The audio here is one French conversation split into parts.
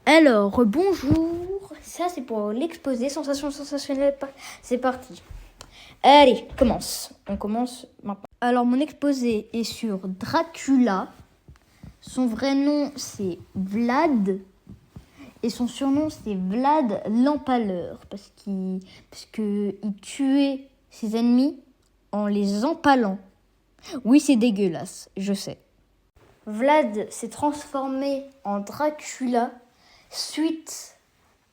Alors, bonjour. Ça, c'est pour l'exposé. Sensation sensationnelle. C'est parti. Allez, on commence maintenant. Alors, mon exposé est sur Dracula. Son vrai nom, c'est Vlad. Et son surnom, c'est Vlad l'Empaleur. Parce qu'il tuait ses ennemis en les empalant. Oui, c'est dégueulasse, je sais. Vlad s'est transformé en Dracula suite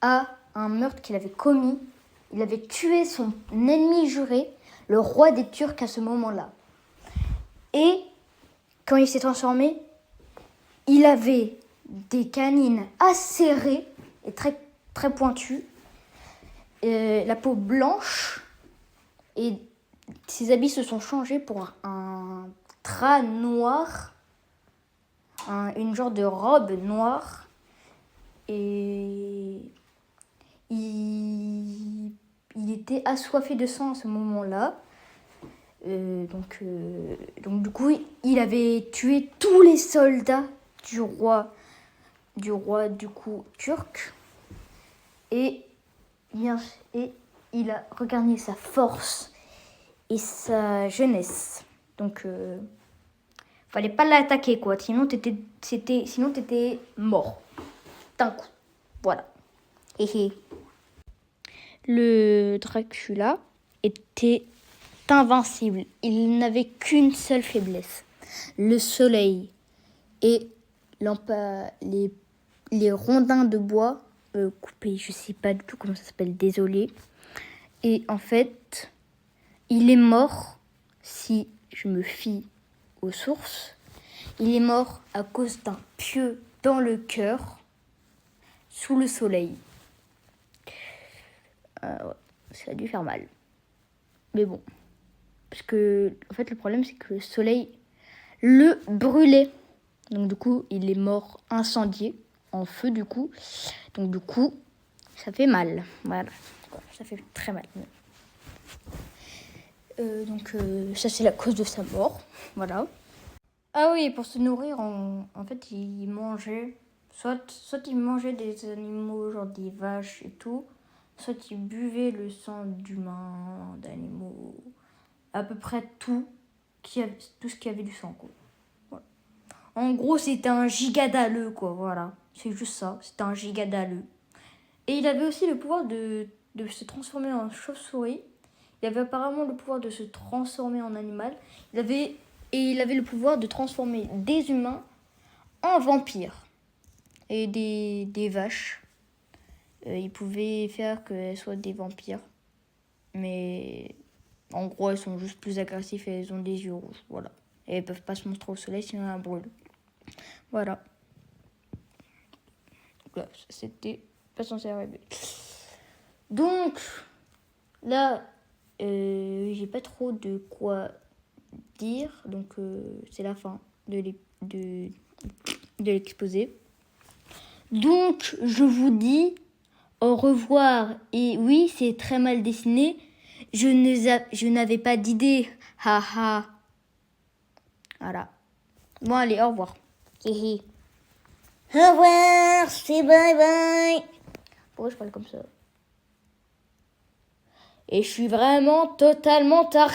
à un meurtre qu'il avait commis. Il avait tué son ennemi juré, le roi des Turcs à ce moment-là. Et quand il s'est transformé, il avait des canines acérées et très, très pointues, la peau blanche, et ses habits se sont changés pour un drap noir, une genre de robe noire. Et il était assoiffé de sang à ce moment-là. Donc du coup, il avait tué tous les soldats du roi du coup turc. Et il a regagné sa force et sa jeunesse. Donc fallait pas l'attaquer, quoi. Sinon t'étais mort d'un coup. Voilà. Le Dracula était invincible. Il n'avait qu'une seule faiblesse, le soleil. Et les rondins de bois coupés, je sais pas du tout comment ça s'appelle, désolé. Et en fait, il est mort, si je me fie aux sources, il est mort à cause d'un pieu dans le cœur, sous le soleil. Ouais, ça a dû faire mal. Mais bon. Parce que, en fait, le problème, c'est que le soleil le brûlait. Donc, du coup, il est mort incendié, en feu, du coup. Donc, du coup, ça fait mal. Voilà. Ça fait très mal. Ça, c'est la cause de sa mort. Voilà. Ah oui, pour se nourrir, en fait, il mangeait... Soit il mangeait des animaux, genre des vaches et tout. Soit il buvait le sang d'humains, d'animaux... à peu près tout ce qui avait du sang, quoi. Voilà. En gros, c'était un gigadaleux, quoi, voilà. C'est juste ça, c'était un gigadaleux. Et il avait aussi le pouvoir de se transformer en chauve-souris. Il avait apparemment le pouvoir de se transformer en animal. Il avait le pouvoir de transformer des humains en vampires. Et des vaches. Il pouvait faire qu'elles soient des vampires. Mais... en gros, elles sont juste plus agressives et elles ont des yeux rouges. Voilà. Et elles peuvent pas se montrer au soleil sinon elles brûlent. Voilà. Là, c'était pas censé arriver. Donc, là, j'ai pas trop de quoi dire. Donc, c'est la fin de l'exposé. Donc, je vous dis au revoir. Et oui, c'est très mal dessiné. Je n'avais pas d'idée. Haha. Voilà. Bon, allez, au revoir. Hihi. Au revoir, c'est bye bye. Pourquoi je parle comme ça? Et je suis vraiment totalement taré.